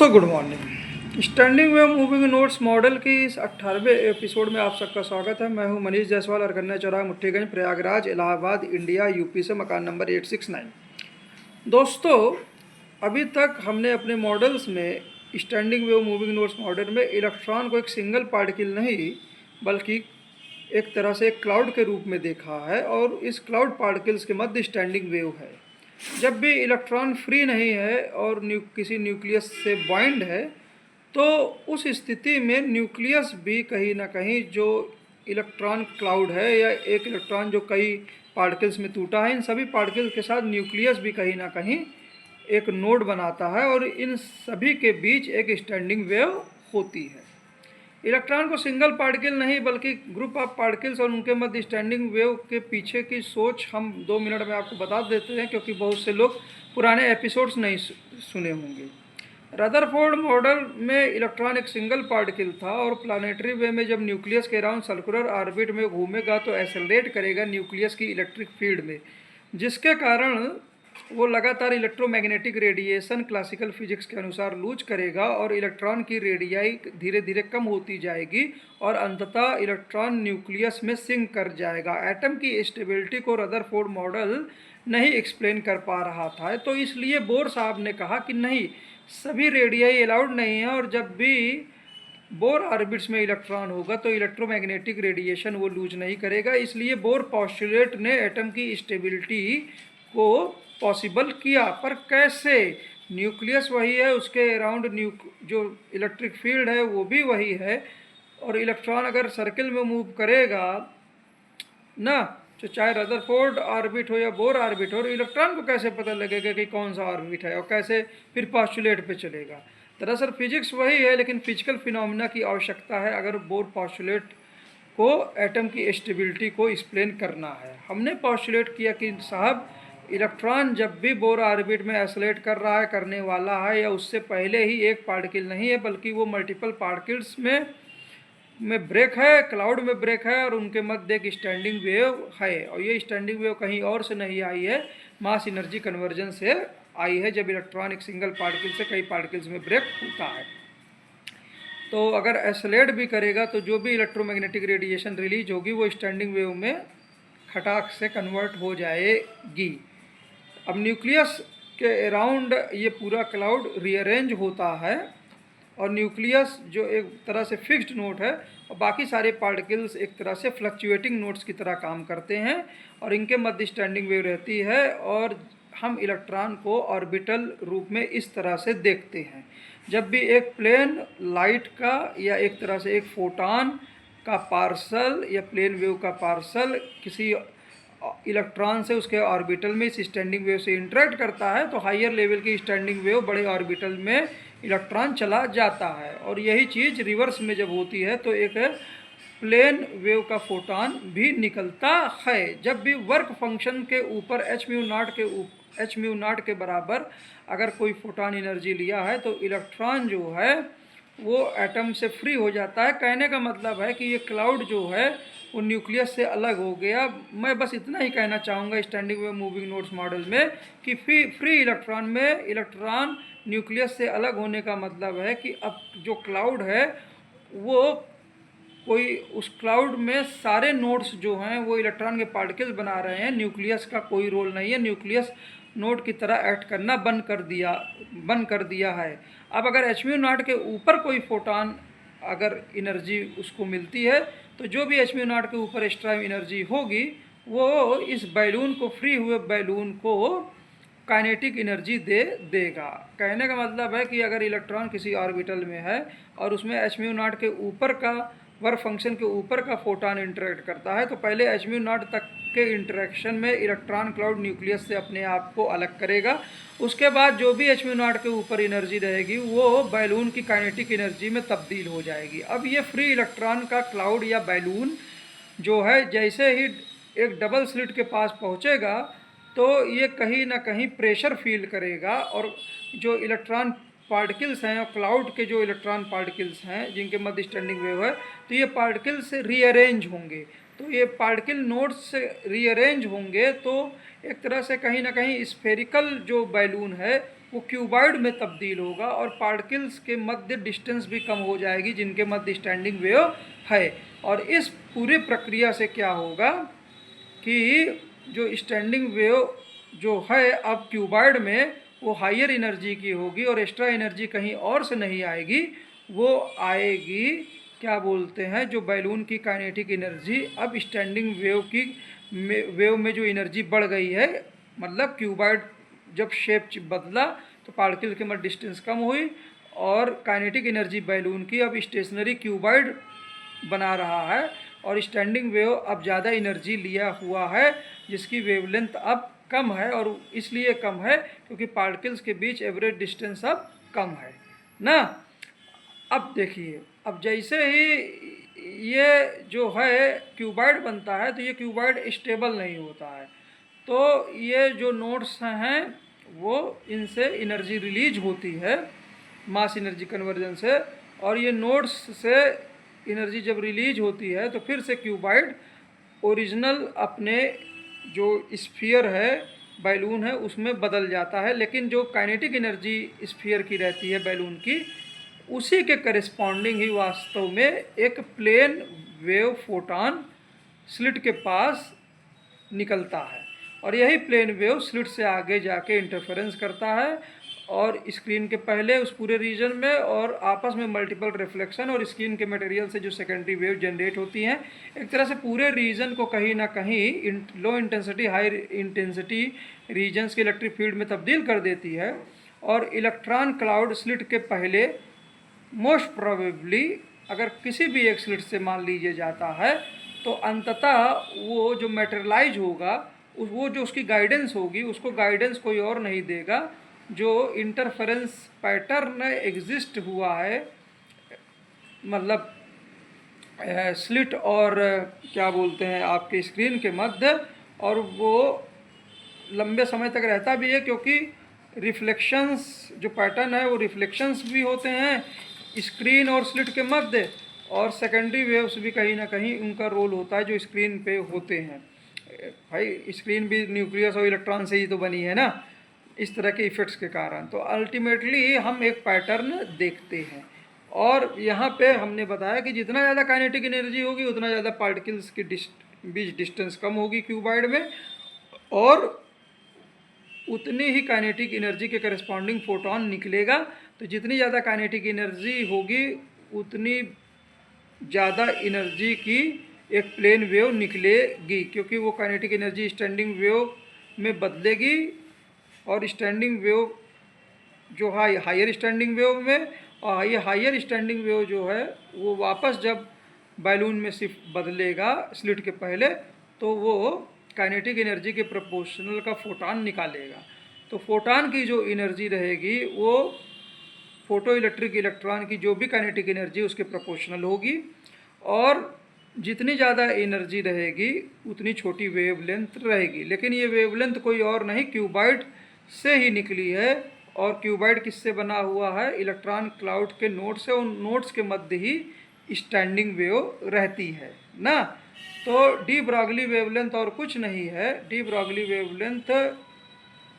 दोस्तों good morning. Standing wave moving notes model की इस 18वें एपिसोड में आप सबका स्वागत है। मैं हूं मनीष जायसवाल, अरकन्या चौराहा, मुट्ठीगंज, प्रयागराज, इलाहाबाद, इंडिया, यूपी से मकान नंबर 869। दोस्तों, अभी तक हमने अपने मॉडल्स में standing wave moving notes model में इलेक्ट्रॉन को एक सिंगल पार्टिकल नहीं बल्कि एक तरह से एक क्लाउड के रूप में देखा है, और इस क्लाउड पार्टिकल्स के मध्य स्टैंडिंग वेव है। जब भी इलेक्ट्रॉन फ्री नहीं है और किसी न्यूक्लियस से बॉन्ड है, तो उस स्थिति में न्यूक्लियस भी कहीं ना कहीं जो इलेक्ट्रॉन क्लाउड है या एक इलेक्ट्रॉन जो कई पार्टिकल्स में टूटा है, इन सभी पार्टिकल्स के साथ न्यूक्लियस भी कहीं ना कहीं एक नोड बनाता है और इन सभी के बीच एक स्टैंडिंग वेव होती है। इलेक्ट्रॉन को सिंगल पार्टिकल नहीं बल्कि ग्रुप ऑफ पार्टिकल्स और उनके मध्य स्टैंडिंग वेव के पीछे की सोच हम 2 मिनट में आपको बता देते हैं, क्योंकि बहुत से लोग पुराने एपिसोड्स नहीं सुने होंगे। रदरफोर्ड मॉडल में इलेक्ट्रॉन एक सिंगल पार्टिकल था और प्लानेटरी वे में जब न्यूक्लियस के अराउंड सर्कुलर ऑर्बिट में घूमेगा तो एक्सेलरेट करेगा न्यूक्लियस की इलेक्ट्रिक फील्ड में, जिसके कारण वो लगातार इलेक्ट्रोमैग्नेटिक रेडिएशन क्लासिकल फिजिक्स के अनुसार लूज करेगा और इलेक्ट्रॉन की रेडियाई धीरे धीरे कम होती जाएगी और अंततः इलेक्ट्रॉन न्यूक्लियस में सिंक कर जाएगा। एटम की स्टेबिलिटी को रदरफोर्ड मॉडल नहीं एक्सप्लेन कर पा रहा था, तो इसलिए बोर साहब ने कहा कि नहीं, सभी रेडियाई अलाउड नहीं है, और जब भी बोर ऑर्बिट्स में इलेक्ट्रॉन होगा तो इलेक्ट्रोमैग्नेटिक रेडिएशन वो लूज नहीं करेगा। इसलिए बोर पॉस्टुलेट ने एटम की स्टेबिलिटी को पॉसिबल किया। पर कैसे? न्यूक्लियस वही है, उसके अराउंड जो इलेक्ट्रिक फील्ड है वो भी वही है, और इलेक्ट्रॉन अगर सर्किल में मूव करेगा ना, तो चाहे रदरफोर्ड ऑर्बिट हो या बोर ऑर्बिट हो, इलेक्ट्रॉन को कैसे पता लगेगा कि कौन सा ऑर्बिट है और कैसे फिर पॉस्टुलेट पे चलेगा? दरअसल फिजिक्स वही है, लेकिन फिजिकल फिनोमिना की आवश्यकता है अगर बोर पॉस्टुलेट को एटम की स्टेबिलिटी को एक्सप्लेन करना है। हमने पॉस्टुलेट किया कि साहब, इलेक्ट्रॉन जब भी बोर ऑर्बिट में एक्सेलरेट कर रहा है, करने वाला है, या उससे पहले ही एक पार्टिकल नहीं है बल्कि वो मल्टीपल पार्टिकल्स में ब्रेक है, क्लाउड में ब्रेक है, और उनके मध्य एक स्टैंडिंग वेव है। और ये स्टैंडिंग वेव कहीं और से नहीं आई है, मास एनर्जी कन्वर्जन से आई है, जब इलेक्ट्रॉन एक सिंगल पार्टिकल से कई पार्टिकल्स में ब्रेक होता है। तो अगर एक्सेलरेट भी करेगा तो जो भी इलेक्ट्रोमैग्नेटिक रेडिएशन रिलीज होगी वो स्टैंडिंग वेव में खटाक से कन्वर्ट हो जाएगी। अब न्यूक्लियस के अराउंड ये पूरा क्लाउड रीअरेंज होता है, और न्यूक्लियस जो एक तरह से फिक्स्ड नोट है और बाकी सारे पार्टिकल्स एक तरह से फ्लक्चुएटिंग नोट्स की तरह काम करते हैं, और इनके मध्य स्टैंडिंग वेव रहती है, और हम इलेक्ट्रॉन को ऑर्बिटल रूप में इस तरह से देखते हैं। जब भी एक प्लेन लाइट का या एक तरह से एक फोटॉन का पार्सल या प्लेन वेव का पार्सल किसी इलेक्ट्रॉन से उसके ऑर्बिटल में इस स्टैंडिंग वेव से इंटरेक्ट करता है, तो हायर लेवल की स्टैंडिंग वेव बड़े ऑर्बिटल में इलेक्ट्रॉन चला जाता है। और यही चीज़ रिवर्स में जब होती है तो एक प्लेन वेव का फोटॉन भी निकलता है। जब भी वर्क फंक्शन के ऊपर एच म्यू नॉट के बराबर अगर कोई फोटॉन एनर्जी लिया है तो इलेक्ट्रॉन जो है वो एटम से फ्री हो जाता है। कहने का मतलब है कि ये क्लाउड जो है वो न्यूक्लियस से अलग हो गया। मैं बस इतना ही कहना चाहूँगा standing wave moving notes model में कि फ्री इलेक्ट्रॉन में इलेक्ट्रॉन न्यूक्लियस से अलग होने का मतलब है कि अब जो क्लाउड है वो कोई उस क्लाउड में सारे नोड्स जो हैं वो इलेक्ट्रॉन के पार्टिकल्स बना रहे हैं, न्यूक्लियस का कोई रोल नहीं है। न्यूक्लियस नोड की तरह एक्ट करना बंद कर दिया है। अब अगर एच म्यू नॉट के ऊपर कोई फोटॉन अगर एनर्जी उसको मिलती है तो जो भी एच म्यू नॉट के ऊपर एक्स्ट्रा एनर्जी होगी वो इस बैलून को, फ्री हुए बैलून को काइनेटिक एनर्जी दे देगा। कहने का मतलब है कि अगर इलेक्ट्रॉन किसी ऑर्बिटल में है और उसमें एच म्यू नॉट के ऊपर का वर्क फंक्शन के ऊपर का फोटॉन इंटरेक्ट करता है, तो पहले एच म्यू नॉट तक के इंटरेक्शन में इलेक्ट्रॉन क्लाउड न्यूक्लियस से अपने आप को अलग करेगा। उसके बाद जो भी एच म्यू नॉट के ऊपर एनर्जी रहेगी वो बैलून की काइनेटिक एनर्जी में तब्दील हो जाएगी। अब ये फ्री इलेक्ट्रॉन का क्लाउड या बैलून जो है, जैसे ही एक डबल स्लिट के पास पहुँचेगा तो ये कहीं ना कहीं प्रेशर फील करेगा, और जो इलेक्ट्रॉन पार्टिकल्स हैं और क्लाउड के जो इलेक्ट्रॉन पार्टिकल्स हैं जिनके मध्य स्टैंडिंग वेव है, तो ये पार्टिकल्स रीअरेंज होंगे। तो ये पार्टिकल नोड्स से रीअरेंज होंगे तो एक तरह से कहीं ना कहीं स्फेरिकल जो बैलून है वो क्यूबॉइड में तब्दील होगा और पार्टिकल्स के मध्य डिस्टेंस भी कम हो जाएगी जिनके मध्य स्टैंडिंग वेव है। और इस पूरी प्रक्रिया से क्या होगा कि जो स्टैंडिंग वेव जो है अब क्यूबॉइड में वो हायर एनर्जी की होगी और एक्स्ट्रा एनर्जी कहीं और से नहीं आएगी, वो आएगी क्या बोलते हैं जो बैलून की काइनेटिक एनर्जी। अब स्टैंडिंग वेव में जो एनर्जी बढ़ गई है, मतलब क्यूबॉइड जब शेप बदला तो पार्टिकल के मध्य डिस्टेंस कम हुई और काइनेटिक एनर्जी बैलून की अब स्टेशनरी क्यूबॉइड बना रहा है और स्टैंडिंग वेव अब ज़्यादा एनर्जी लिया हुआ है जिसकी वेवलेंथ अब कम है। और इसलिए कम है क्योंकि पार्टिकल्स के बीच एवरेज डिस्टेंस अब कम है ना। अब देखिए, अब जैसे ही ये जो है क्यूबॉइड बनता है तो ये क्यूबॉइड स्टेबल नहीं होता है, तो ये जो नोड्स हैं वो इनसे एनर्जी रिलीज होती है मास एनर्जी कन्वर्जन से, और ये नोड्स से एनर्जी जब रिलीज होती है तो फिर से क्यूबॉइड ओरिजिनल अपने जो स्फीयर है बैलून है उसमें बदल जाता है। लेकिन जो काइनेटिक एनर्जी स्फीयर की रहती है बैलून की, उसी के करेस्पॉन्डिंग ही वास्तव में एक प्लेन वेव फोटॉन स्लिट के पास निकलता है और यही प्लेन वेव स्लिट से आगे जाके इंटरफेरेंस करता है और स्क्रीन के पहले उस पूरे रीजन में और आपस में मल्टीपल रिफ्लेक्शन और स्क्रीन के मटेरियल से जो सेकेंडरी वेव जनरेट होती हैं एक तरह से पूरे रीजन को कहीं ना कहीं low intensity high intensity regions के इलेक्ट्रिक फील्ड में तब्दील कर देती है। और इलेक्ट्रॉन क्लाउड स्लिट के पहले मोस्ट प्रोबेबली अगर किसी भी एक स्लिट से मान लीजिए जाता है तो अंततः वो जो मेटेरियलाइज होगा वो जो उसकी गाइडेंस होगी उसको गाइडेंस कोई और नहीं देगा, जो इंटरफेरेंस पैटर्न एग्जिस्ट हुआ है मतलब स्लिट और क्या बोलते हैं आपके स्क्रीन के मध्य, और वो लंबे समय तक रहता भी है क्योंकि रिफ्लेक्शंस जो पैटर्न है वो रिफ्लेक्शंस भी होते हैं स्क्रीन और स्लिट के मध्य, और सेकेंडरी वेव्स भी कहीं ना कहीं उनका रोल होता है जो स्क्रीन पे होते हैं। भाई स्क्रीन भी न्यूक्लियस और इलेक्ट्रॉन से ही तो बनी है ना, इस तरह के इफ़ेक्ट्स के कारण। तो अल्टीमेटली हम एक पैटर्न देखते हैं और यहाँ पे हमने बताया कि जितना ज़्यादा काइनेटिक एनर्जी होगी उतना ज़्यादा पार्टिकल्स की बीच डिस्टेंस कम होगी क्यूबॉइड में, और उतनी ही काइनेटिक एनर्जी के करस्पॉन्डिंग फोटॉन निकलेगा। तो जितनी ज़्यादा काइनेटिक एनर्जी होगी उतनी ज़्यादा एनर्जी की एक प्लेन वेव निकलेगी, क्योंकि वो काइनेटिक एनर्जी स्टैंडिंग वेव में बदलेगी और स्टैंडिंग वेव जो है हायर स्टैंडिंग वेव में, और ये हायर स्टैंडिंग वेव जो है वो वापस जब बैलून में सिर्फ बदलेगा स्लिट के पहले तो वो काइनेटिक एनर्जी के प्रोपोर्शनल का फोटॉन निकालेगा। तो फोटॉन की जो एनर्जी रहेगी वो फोटो इलेक्ट्रिक इलेक्ट्रॉन की जो भी काइनेटिक एनर्जी उसके प्रोपोर्शनल होगी, और जितनी ज़्यादा एनर्जी रहेगी उतनी छोटी वेवलेंथ रहेगी। लेकिन ये वेवलेंथ कोई और नहीं क्यूबॉइड से ही निकली है, और क्यूबॉइड किससे बना हुआ है, इलेक्ट्रॉन क्लाउड के नोड्स से, उन नोड्स के मध्य ही स्टैंडिंग वेव रहती है ना। तो डी ब्रॉगली वेवलेंथ और कुछ नहीं है, डी ब्रॉगली वेवलेंथ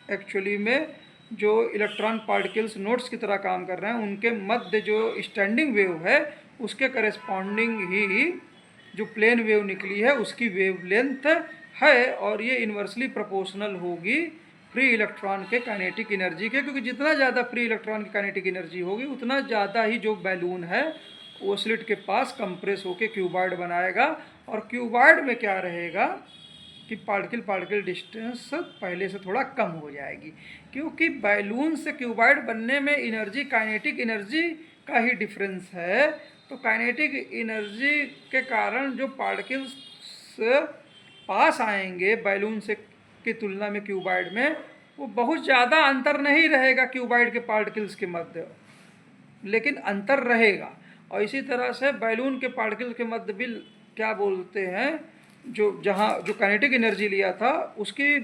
एक्चुअली में जो इलेक्ट्रॉन पार्टिकल्स नोड्स की तरह काम कर रहे हैं उनके मध्य जो स्टैंडिंग वेव है उसके करेस्पॉन्डिंग ही जो प्लेन वेव निकली है उसकी वेवलेंथ है, और ये इन्वर्सली प्रोपोर्शनल होगी फ्री इलेक्ट्रॉन के काइनेटिक एनर्जी के, क्योंकि जितना ज़्यादा फ्री इलेक्ट्रॉन की काइनेटिक एनर्जी होगी उतना ज़्यादा ही जो बैलून है वो स्लिट के पास कंप्रेस होकर क्यूबॉइड बनाएगा। और क्यूबॉइड में क्या रहेगा कि पार्टिकल डिस्टेंस पहले से थोड़ा कम हो जाएगी, क्योंकि बैलून से क्यूबॉइड बनने में एनर्जी काइनेटिक एनर्जी का ही डिफरेंस है। तो काइनेटिक एनर्जी के कारण जो पार्टिकल्स पास आएंगे बैलून से की तुलना में क्यूबॉइड में, वो बहुत ज़्यादा अंतर नहीं रहेगा क्यूबॉइड के पार्टिकल्स के मध्य, लेकिन अंतर रहेगा। और इसी तरह से बैलून के पार्टिकल के मध्य भी क्या बोलते हैं जो जहाँ जो काइनेटिक एनर्जी लिया था उसकी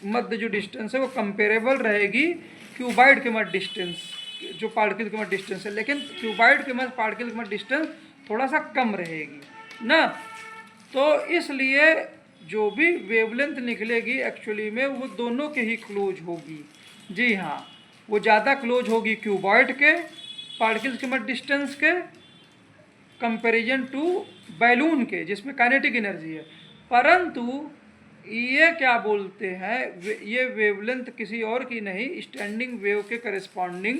मध्य जो डिस्टेंस है वो कंपेरेबल रहेगी क्यूबॉइड के मध्य डिस्टेंस जो पार्टिकल के मध्य डिस्टेंस है, लेकिन क्यूबॉइड के मध्य पार्टिकल के मध्य डिस्टेंस थोड़ा सा कम रहेगी ना। तो इसलिए जो भी वेवलेंथ निकलेगी एक्चुअली में वो दोनों के ही क्लोज होगी। जी हाँ, वो ज़्यादा क्लोज होगी क्यूबॉइड के पार्टिकल्स के मध्य डिस्टेंस के कंपैरिजन टू बैलून के जिसमें काइनेटिक एनर्जी है। परंतु ये क्या बोलते हैं, ये वेवलेंथ किसी और की नहीं, स्टैंडिंग वेव के करस्पॉन्डिंग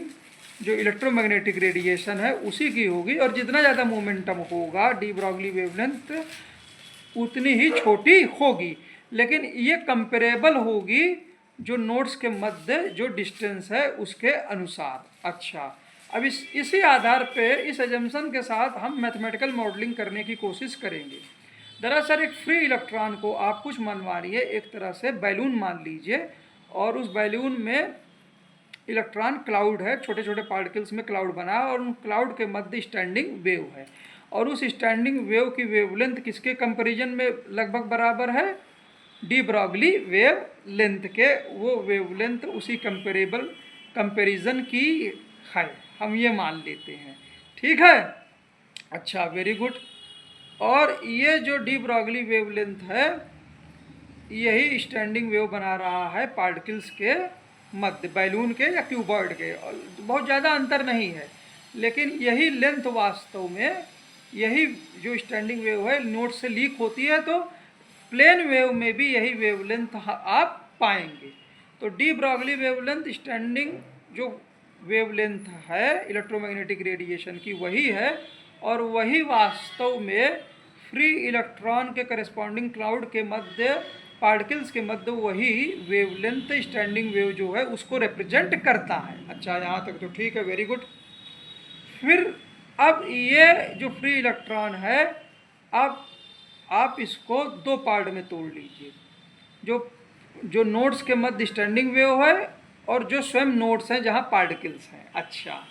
जो इलेक्ट्रोमैग्नेटिक रेडिएशन है उसी की होगी। और जितना ज़्यादा मोमेंटम होगा डी ब्रॉगली वेवलेंथ उतनी ही छोटी होगी, लेकिन ये कंपेरेबल होगी जो नोड्स के मध्य जो डिस्टेंस है उसके अनुसार। अच्छा, अब इसी आधार पे इस एजम्पशन के साथ हम मैथमेटिकल मॉडलिंग करने की कोशिश करेंगे। दरअसल एक फ्री इलेक्ट्रॉन को आप कुछ मनवाइए, एक तरह से बैलून मान लीजिए, और उस बैलून में इलेक्ट्रॉन क्लाउड है, छोटे छोटे पार्टिकल्स में क्लाउड बना है, और उन क्लाउड के मध्य स्टैंडिंग वेव है। और उस स्टैंडिंग वेव की वेवलेंथ किसके कंपैरिजन में लगभग बराबर है, डी ब्रॉगली वेव लेंथ के, वो वेवलेंथ उसी कंपैरिजन की है, हम ये मान लेते हैं। ठीक है, अच्छा, वेरी गुड। और ये जो डी ब्रॉगली वेवलेंथ है यही स्टैंडिंग वेव बना रहा है पार्टिकल्स के मध्य, बैलून के या क्यूबॉइड के, और बहुत ज़्यादा अंतर नहीं है। लेकिन यही लेंथ वास्तव में, यही जो स्टैंडिंग वेव है नोड से लीक होती है, तो प्लेन वेव में भी यही वेवलेंथ आप पाएंगे। तो डी ब्रॉगली वेवलेंथ स्टैंडिंग जो वेवलेंथ है इलेक्ट्रोमैग्नेटिक रेडिएशन की वही है, और वही वास्तव में फ्री इलेक्ट्रॉन के करस्पॉन्डिंग क्लाउड के मध्य पार्टिकल्स के मध्य वही वेवलेंथ स्टैंडिंग वेव जो है उसको रिप्रेजेंट करता है। अच्छा, यहाँ तक तो ठीक है, वेरी गुड। फिर अब ये जो फ्री इलेक्ट्रॉन है, अब आप इसको दो पार्ट में तोड़ लीजिए, जो नोड्स के मध्य स्टैंडिंग वेव है और जो स्वयं नोड्स हैं जहाँ पार्टिकल्स हैं। अच्छा,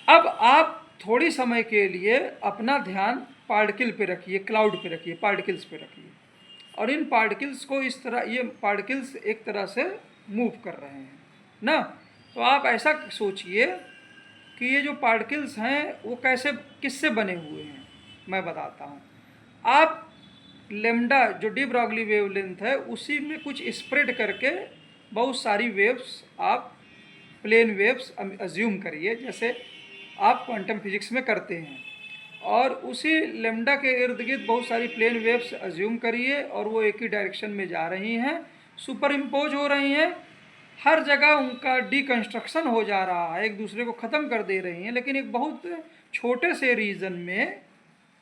अब आप थोड़ी समय के लिए अपना ध्यान पार्टिकल पे रखिए, क्लाउड पे रखिए, पार्टिकल्स पे रखिए, और इन पार्टिकल्स को इस तरह, ये पार्टिकल्स एक तरह से मूव कर रहे हैं ना। तो आप ऐसा सोचिए कि ये जो पार्टिकल्स हैं वो कैसे, किससे बने हुए हैं, मैं बताता हूँ। आप लेमडा जो डी ब्रॉगली वेवलेंथ है उसी में कुछ स्प्रेड करके बहुत सारी वेव्स, आप प्लेन वेव्स अज्यूम करिए जैसे आप क्वांटम फिजिक्स में करते हैं, और उसी लेमडा के इर्द गिर्द बहुत सारी प्लेन वेव्स अज्यूम करिए, और वो एक ही डायरेक्शन में जा रही हैं, सुपर इम्पोज हो रही हैं, हर जगह उनका डीकंस्ट्रक्शन हो जा रहा है, एक दूसरे को ख़त्म कर दे रही हैं, लेकिन एक बहुत छोटे से रीजन में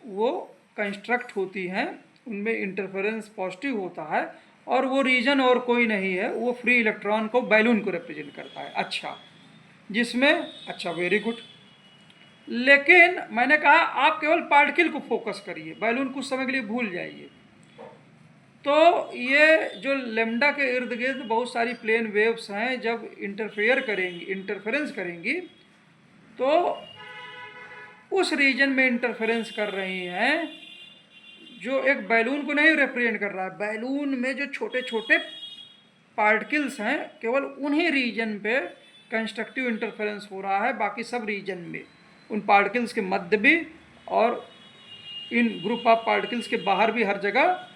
वो कंस्ट्रक्ट होती हैं, उनमें इंटरफेरेंस पॉजिटिव होता है, और वो रीजन और कोई नहीं है, वो फ्री इलेक्ट्रॉन को, बैलून को रिप्रेजेंट करता है। अच्छा, जिसमें, अच्छा, वेरी गुड। लेकिन मैंने कहा आप केवल पार्टिकल को फोकस करिए, बैलून कुछ समय के लिए भूल जाइए। तो ये जो लेमडा के इर्द गिर्द बहुत सारी प्लेन वेव्स हैं, जब इंटरफेरेंस करेंगी तो उस रीजन में इंटरफेरेंस कर रही हैं जो एक बैलून को नहीं रिप्रेजेंट कर रहा है। बैलून में जो छोटे छोटे पार्टिकल्स हैं केवल उन्हीं रीजन पे कंस्ट्रक्टिव इंटरफेरेंस हो रहा है, बाकी सब रीजन में उन पार्टिकल्स के मध्य भी और इन ग्रुप ऑफ पार्टिकल्स के बाहर भी हर जगह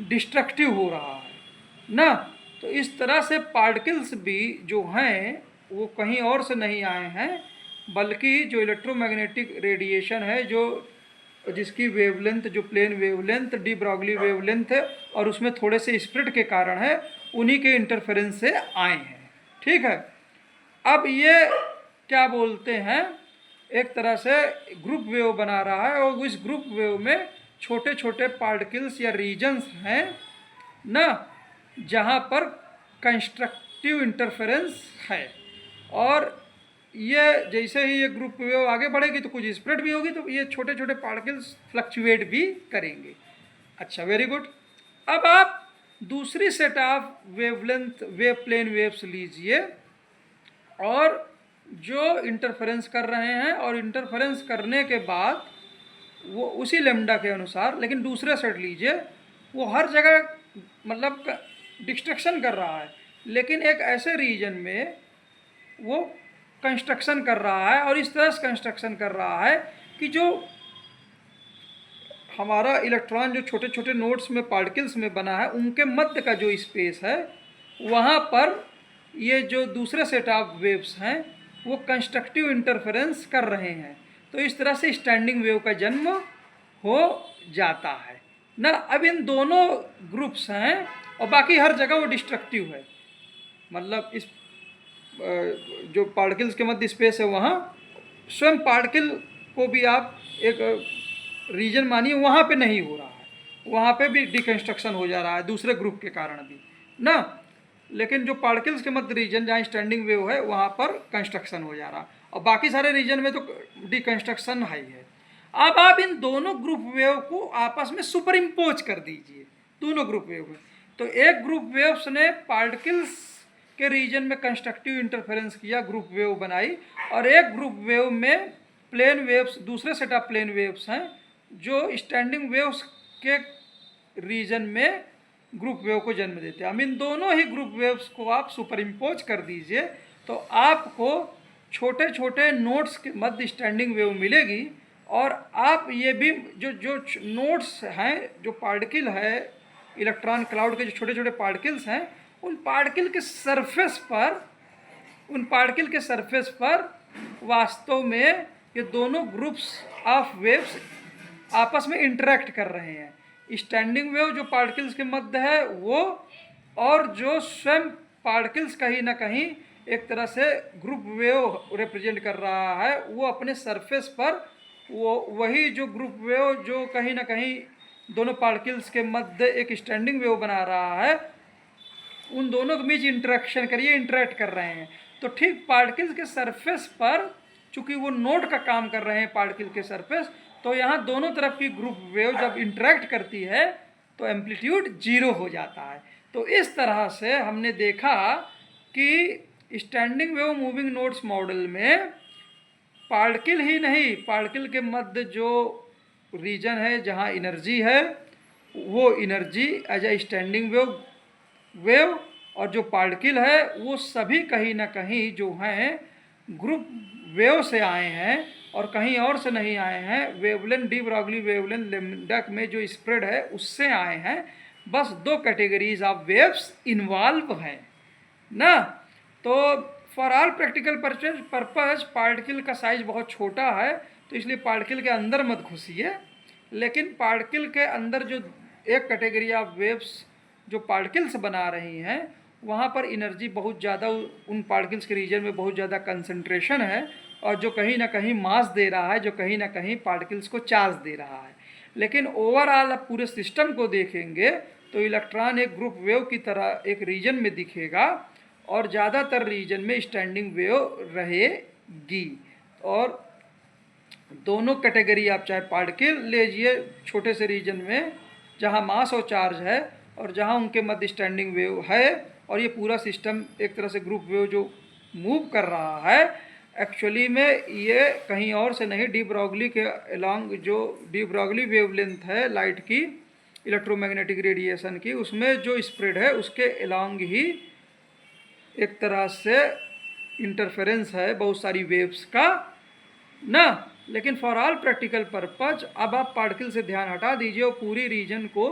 डिस्ट्रक्टिव हो रहा है ना। तो इस तरह से पार्टिकल्स भी जो हैं वो कहीं और से नहीं आए हैं, बल्कि जो इलेक्ट्रोमैग्नेटिक रेडिएशन है, जो जिसकी वेवलेंथ, जो plane wavelength de Broglie wavelength है, और उसमें थोड़े से स्प्लिट के कारण है, उन्हीं के इंटरफेरेंस से आए हैं। ठीक है, अब ये क्या बोलते हैं, एक तरह से ग्रुप वेव बना रहा है, और इस ग्रुप वेव में छोटे छोटे पार्टिकल्स या रीजन्स हैं ना, जहाँ पर कंस्ट्रक्टिव इंटरफेरेंस है, और ये जैसे ही ये ग्रुप वेव आगे बढ़ेगी तो कुछ स्प्रेड भी होगी, तो ये छोटे छोटे पार्टिकल्स फ्लक्चुएट भी करेंगे। अच्छा, वेरी गुड। अब आप दूसरी set of wavelength wave plane waves लीजिए, और जो इंटरफेरेंस कर रहे हैं, और इंटरफेरेंस करने के बाद वो उसी लेमडा के अनुसार, लेकिन दूसरे सेट लीजिए, वो हर जगह मतलब डिस्ट्रक्शन कर रहा है, लेकिन एक ऐसे रीजन में वो कंस्ट्रक्शन कर रहा है, और इस तरह से कंस्ट्रक्शन कर रहा है कि जो हमारा इलेक्ट्रॉन जो छोटे छोटे नोड्स में पार्टिकल्स में बना है, उनके मध्य का जो स्पेस है वहाँ पर ये जो दूसरे सेट ऑफ वेव्स हैं वो कंस्ट्रक्टिव इंटरफेरेंस कर रहे हैं, तो इस तरह से स्टैंडिंग वेव का जन्म हो जाता है ना। अब इन दोनों ग्रुप्स हैं और बाकी हर जगह वो डिस्ट्रक्टिव है, मतलब इस जो पार्टिकल्स के मध्य स्पेस है वहाँ स्वयं पार्टिकल को भी आप एक रीजन मानिए, वहाँ पे नहीं हो रहा है, वहाँ पे भी डिकन्स्ट्रक्शन हो जा रहा है दूसरे ग्रुप के कारण भी ना। लेकिन जो पार्टिकल्स के मध्य रीजन जहाँ स्टैंडिंग वेव है वहाँ पर कंस्ट्रक्शन हो जा रहा है, और बाकी सारे रीजन में तो डिकन्स्ट्रक्शन है ही है। अब आप इन दोनों ग्रुप वेव को आपस में सुपर इम्पोज कर दीजिए, दोनों ग्रुप वेव में। तो एक ग्रुप वेव्स ने पार्टिकल्स के रीजन में कंस्ट्रक्टिव इंटरफेरेंस किया, ग्रुप वेव बनाई, और एक ग्रुप वेव में प्लेन वेव्स, दूसरे सेट ऑफ प्लेन वेव्स हैं जो स्टैंडिंग वेव्स के रीजन में ग्रुप वेव को जन्म देते हैं। हम इन दोनों ही ग्रुप वेव्स को आप सुपर इम्पोज कर दीजिए तो आपको छोटे छोटे नोड्स के मध्य स्टैंडिंग वेव मिलेगी, और आप ये भी जो जो नोड्स हैं, जो पार्टिकल है इलेक्ट्रॉन क्लाउड के जो छोटे छोटे पार्टिकल्स हैं, उन पार्टिकल के सरफेस पर वास्तव में ये दोनों ग्रुप्स ऑफ वेव्स आपस में इंटरेक्ट कर रहे हैं। स्टैंडिंग वेव जो पार्टिकल्स के मध्य है वो, और जो स्वयं पार्टिकल्स कहीं ना कहीं एक तरह से ग्रुप वेव रिप्रेजेंट कर रहा है, वो अपने सरफेस पर वो वही जो ग्रुप वेव जो कहीं ना कहीं दोनों पार्टिकल्स के मध्य एक स्टैंडिंग वेव बना रहा है, उन दोनों के बीच इंटरेक्शन करिए, इंटरेक्ट कर रहे हैं। तो ठीक पार्टिकल्स के सरफेस पर चूंकि वो नोड का काम कर रहे हैं पार्टिकल के सरफेस, तो यहाँ दोनों तरफ की ग्रुप वेव जब इंटरेक्ट करती है तो एम्पलीट्यूड 0 हो जाता है। तो इस तरह से हमने देखा कि standing wave moving nodes model में पार्टिकल ही नहीं, पार्टिकल के मध्य जो रीजन है जहाँ एनर्जी है, वो energy as a standing wave और जो पार्टिकल है वो सभी कहीं ना कहीं जो हैं ग्रुप वेव से आए हैं और कहीं और से नहीं आए हैं। Wavelength de Broglie wavelength lambda में जो स्प्रेड है उससे आए हैं। बस दो कैटेगरीज ऑफ वेव्स इन्वॉल्व हैं ना। तो for all practical purpose particle का साइज बहुत छोटा है, तो इसलिए पार्टिकल के अंदर मत घुसिए। लेकिन पार्टिकल के अंदर जो एक कैटेगरी ऑफ वेव्स जो पार्टिकल्स बना रही हैं, वहाँ पर एनर्जी बहुत ज़्यादा उन पार्टिकल्स के रीजन में बहुत ज़्यादा कंसंट्रेशन है, और जो कहीं ना कहीं मास दे रहा है, जो कहीं ना कहीं पार्टिकल्स को चार्ज दे रहा है। लेकिन ओवरऑल आप पूरे सिस्टम को देखेंगे तो इलेक्ट्रॉन एक ग्रुप वेव की तरह एक रीजन में दिखेगा, और ज़्यादातर रीजन में स्टैंडिंग वेव रहेगी। और दोनों कैटेगरी आप चाहे पार्टिकल लीजिए छोटे से रीजन में जहाँ मास और चार्ज है, और जहाँ उनके मध्य स्टैंडिंग वेव है, और ये पूरा सिस्टम एक तरह से ग्रुप वेव जो मूव कर रहा है, एक्चुअली में ये कहीं और से नहीं, डी ब्रॉगली के अलॉन्ग जो डी ब्रॉगली वेवलेंथ है लाइट की, इलेक्ट्रोमैग्नेटिक रेडिएशन की, उसमें जो स्प्रेड है उसके अलॉन्ग ही एक तरह से इंटरफेरेंस है बहुत सारी वेव्स का ना। लेकिन फॉर ऑल प्रैक्टिकल पर्पज अब आप पार्टिकल से ध्यान हटा दीजिए और पूरी रीजन को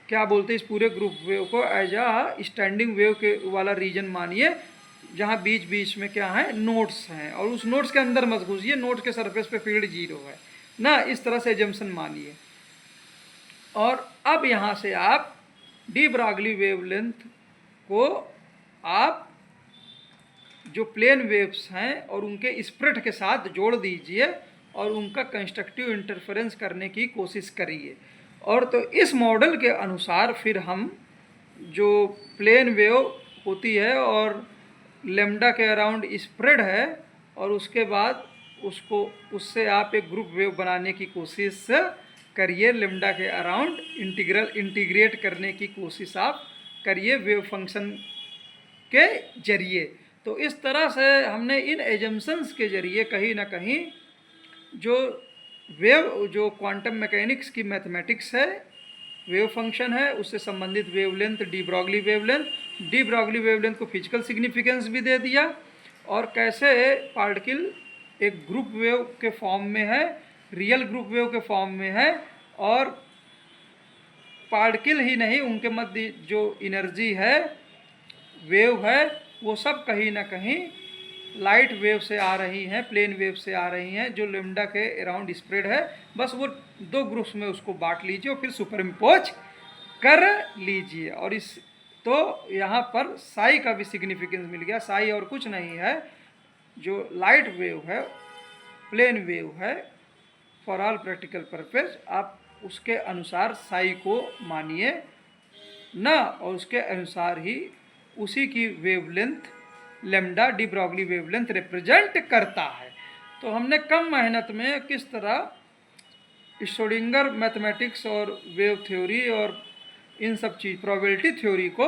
क्या बोलते हैं, इस पूरे ग्रुप वेव को एज आ स्टैंडिंग वेव के वाला रीजन मानिए, जहाँ बीच बीच में क्या है नोड्स हैं, और उस नोड्स के अंदर मत घुसिए, नोड्स के सरफेस पे फील्ड 0 है ना। इस तरह से एजम्पशन मानिए। और अब यहाँ से आप डी ब्रॉगली वेवलेंथ को आप जो प्लेन वेव्स हैं और उनके स्प्रेड के साथ जोड़ दीजिए और उनका कंस्ट्रक्टिव इंटरफेरेंस करने की कोशिश करिए। और तो इस मॉडल के अनुसार फिर हम जो प्लेन वेव होती है और लैम्डा के अराउंड स्प्रेड है, और उसके बाद उससे आप एक ग्रुप वेव बनाने की कोशिश करिए, लैम्डा के अराउंड इंटीग्रेट करने की कोशिश आप करिए वेव फंक्शन के जरिए। तो इस तरह से हमने इन एजम्पशंस के जरिए कहीं ना कहीं जो जो क्वांटम मैकेनिक्स की मैथमेटिक्स है, वेव फंक्शन है, उससे संबंधित वेवलेंथ डी ब्रॉगली वेवलेंथ को फिजिकल सिग्निफिकेंस भी दे दिया, और कैसे पार्टिकल एक ग्रुप वेव के फॉर्म में है, रियल ग्रुप वेव के फॉर्म में है, और पार्टिकल ही नहीं उनके मध्य जो एनर्जी है वेव है वो सब कहीं ना कहीं लाइट वेव से आ रही हैं, प्लेन वेव से आ रही हैं, जो लेमडा के अराउंड स्प्रेड है। बस वो दो ग्रुप्स में उसको बांट लीजिए और फिर सुपर इम्पोज कर लीजिए। और इस तो यहाँ पर साई का भी सिग्निफिकेंस मिल गया। साई और कुछ नहीं है, जो लाइट वेव है, प्लेन वेव है, फॉर ऑल प्रैक्टिकल पर्पज आप उसके अनुसार साई को मानिए ना, और उसके अनुसार ही उसी की wavelength lambda D Broglie wavelength represent करता है। तो हमने कम मेहनत में किस तरह श्रोडिंगर मैथमेटिक्स और वेव थ्योरी और इन सब चीज़ प्रोबेबिलिटी थ्योरी को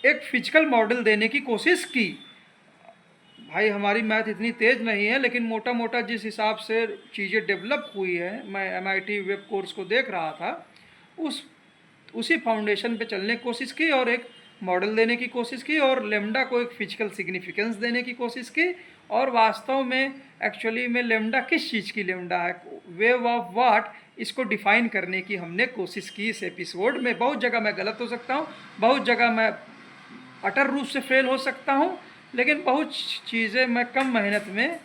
एक फिजिकल मॉडल देने की कोशिश की। भाई हमारी मैथ इतनी तेज़ नहीं है, लेकिन मोटा मोटा जिस हिसाब से चीज़ें डेवलप हुई है, मैं MIT वेब कोर्स को देख रहा था, उसी फाउंडेशन पे चलने की कोशिश की और एक मॉडल देने की कोशिश की और लेमडा को एक फिजिकल सिग्निफिकेंस देने की कोशिश की। और वास्तव में एक्चुअली में लेमडा किस चीज़ की लेमडा है, वेव ऑफ व्हाट, इसको डिफाइन करने की हमने कोशिश की इस एपिसोड में। बहुत जगह मैं गलत हो सकता हूँ, बहुत जगह मैं अटर रूप से फेल हो सकता हूँ, लेकिन बहुत चीज़ें मैं कम मेहनत में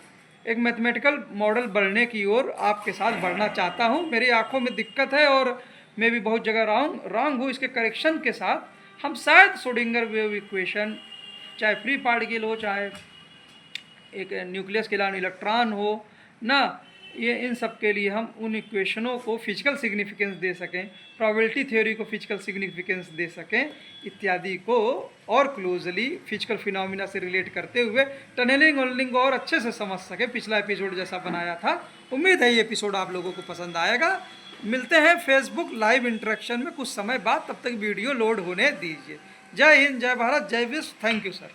एक मैथमेटिकल मॉडल बढ़ने की ओर आपके साथ बढ़ना चाहता हूँ। मेरी आंखों में दिक्कत है और मैं भी बहुत जगह रॉन्ग हूँ। इसके करेक्शन के साथ हम शायद श्रोडिंगर वेव इक्वेशन, चाहे फ्री पार्टिकल हो, चाहे एक न्यूक्लियस के अलावा इलेक्ट्रॉन हो ना, ये इन सब के लिए हम उन इक्वेशनों को फिजिकल सिग्निफिकेंस दे सकें, प्रोबेबिलिटी थ्योरी को फिजिकल सिग्निफिकेंस दे सकें, इत्यादि को और क्लोजली फिजिकल फिनोमिना से रिलेट करते हुए टनलिंग वनलिंग को और अच्छे से समझ सकें, पिछला एपिसोड जैसा बनाया था। उम्मीद है ये एपिसोड आप लोगों को पसंद आएगा। मिलते हैं फेसबुक लाइव इंटरेक्शन में कुछ समय बाद, तब तक वीडियो लोड होने दीजिए। जय हिंद, जय भारत, जय विश्व। Thank you sir.